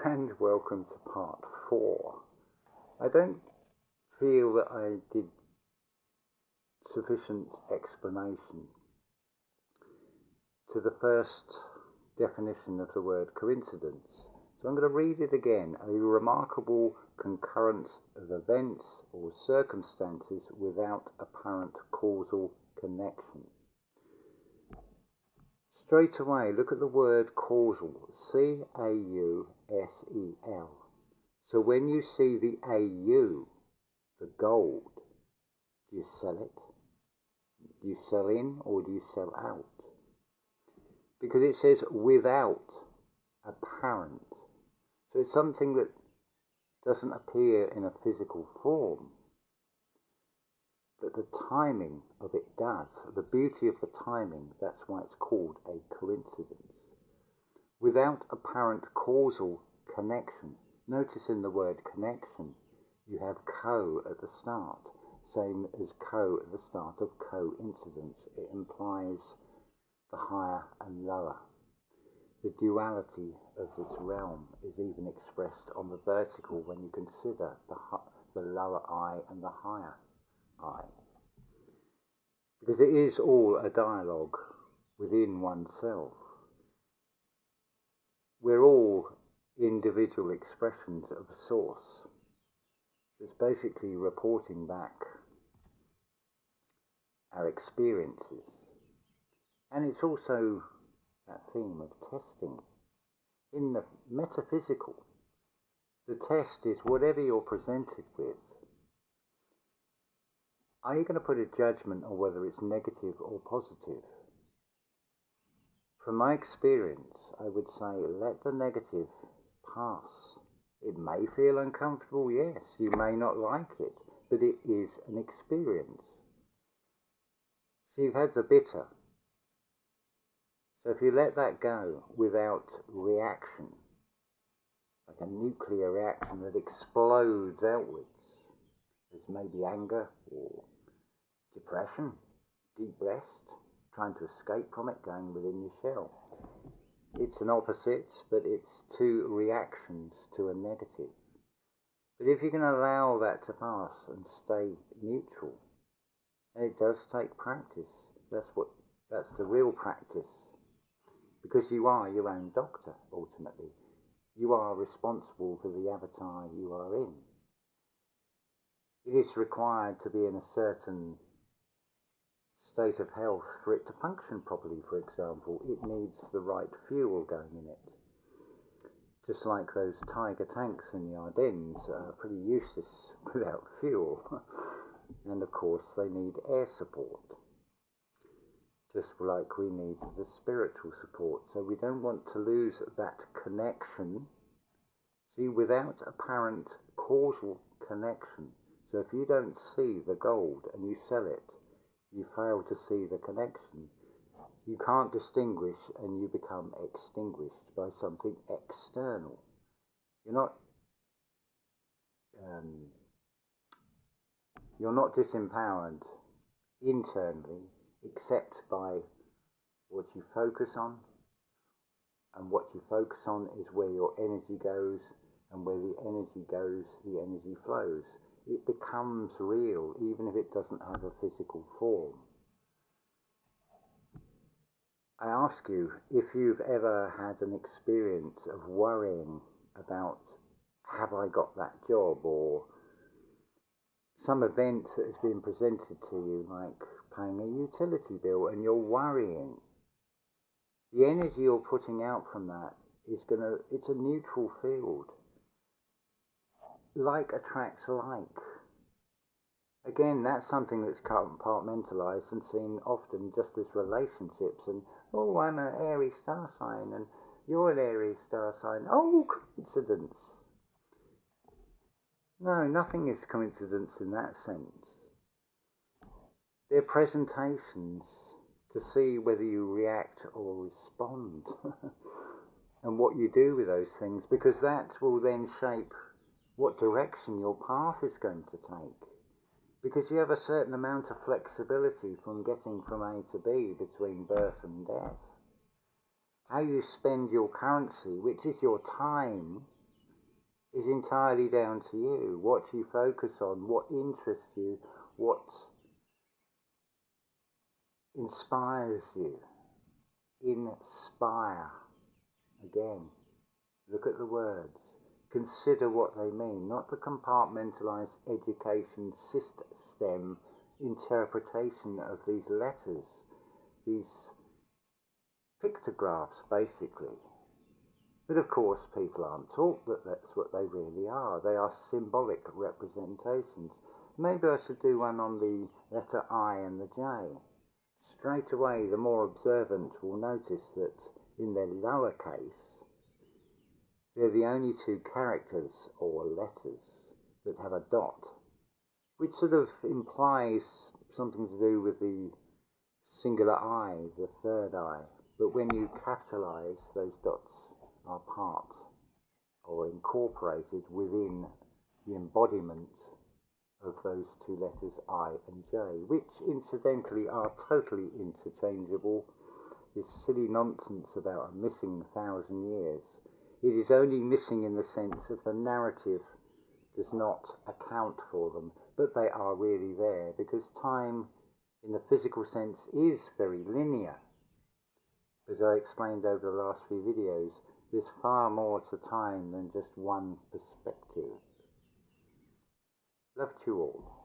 and welcome to part 4. I don't feel that I did sufficient explanation to the first definition of the word coincidence. So I'm going to read it again. A remarkable concurrence of events or circumstances without apparent causal connection. Straight away, look at the word causal, C-A-U-S-E-L. So when you see the AU, the gold, do you sell it? Do you sell in or do you sell out? Because it says without apparent. So it's something that doesn't appear in a physical form, but the timing of it does. The beauty of the timing, that's why it's called a coincidence. Without apparent causal connection. Notice in the word connection, you have co at the start, same as co at the start of coincidence. It implies the higher and lower. The duality of this realm is even expressed on the vertical when you consider the lower I and the higher I. Because it is all a dialogue within oneself. We're all individual expressions of a source. It's basically reporting back our experiences. And it's also that theme of testing. In the metaphysical, the test is whatever you're presented with. Are you going to put a judgment on whether it's negative or positive? From my experience, I would say let the negative pass. It may feel uncomfortable, yes. You may not like it, but it is an experience. So you've had the bitter. So if you let that go without reaction, like a nuclear reaction that explodes outwards, there's maybe anger or depression, deep rest, trying to escape from it, going within your shell. It's an opposite, but it's two reactions to a negative. But if you can allow that to pass and stay neutral, and it does take practice, that's the real practice. Because you are your own doctor, ultimately. You are responsible for the avatar you are in. It is required to be in a certain state of health for it to function properly, for example. It needs the right fuel going in it. Just like those Tiger tanks in the Ardennes are pretty useless without fuel. And of course they need air support. Just like we need the spiritual support. So we don't want to lose that connection. See, without apparent causal connection. So if you don't see the gold and you sell it, you fail to see the connection. You can't distinguish and you become extinguished by something external. You're not disempowered internally, except by what you focus on, and what you focus on is where your energy goes, and where the energy goes, the energy flows. It becomes real, even if it doesn't have a physical form. I ask you, if you've ever had an experience of worrying about, have I got that job, or some event that has been presented to you, like paying a utility bill, and you're worrying, the energy you're putting out from that is it's a neutral field. Like attracts like. Again, that's something that's compartmentalized and seen often just as relationships. And, oh, I'm an Aries star sign, and you're an Aries star sign. Oh, coincidence. No, nothing is coincidence in that sense. They're presentations to see whether you react or respond. And what you do with those things, because that will then shape what direction your path is going to take. Because you have a certain amount of flexibility from getting from A to B between birth and death. How you spend your currency, which is your time, is entirely down to you. What you focus on, what interests you, what inspires you. Inspire. Again, look at the words. Consider what they mean, not the compartmentalized education system interpretation of these letters, these pictographs basically. But of course people aren't taught that that's what they really are. They are symbolic representations. Maybe I should do one on the letter I and the J. Straight away the more observant will notice that in their lowercase they're the only two characters or letters that have a dot, which sort of implies something to do with the singular I, the third I. But when you capitalize, those dots are part or incorporated within the embodiment of those two letters I and J, which incidentally are totally interchangeable. This silly nonsense about a missing 1,000 years. It is only missing in the sense of the narrative does not account for them, but they are really there because time in the physical sense is very linear. As I explained over the last few videos, there's far more to time than just one perspective. Love to you all.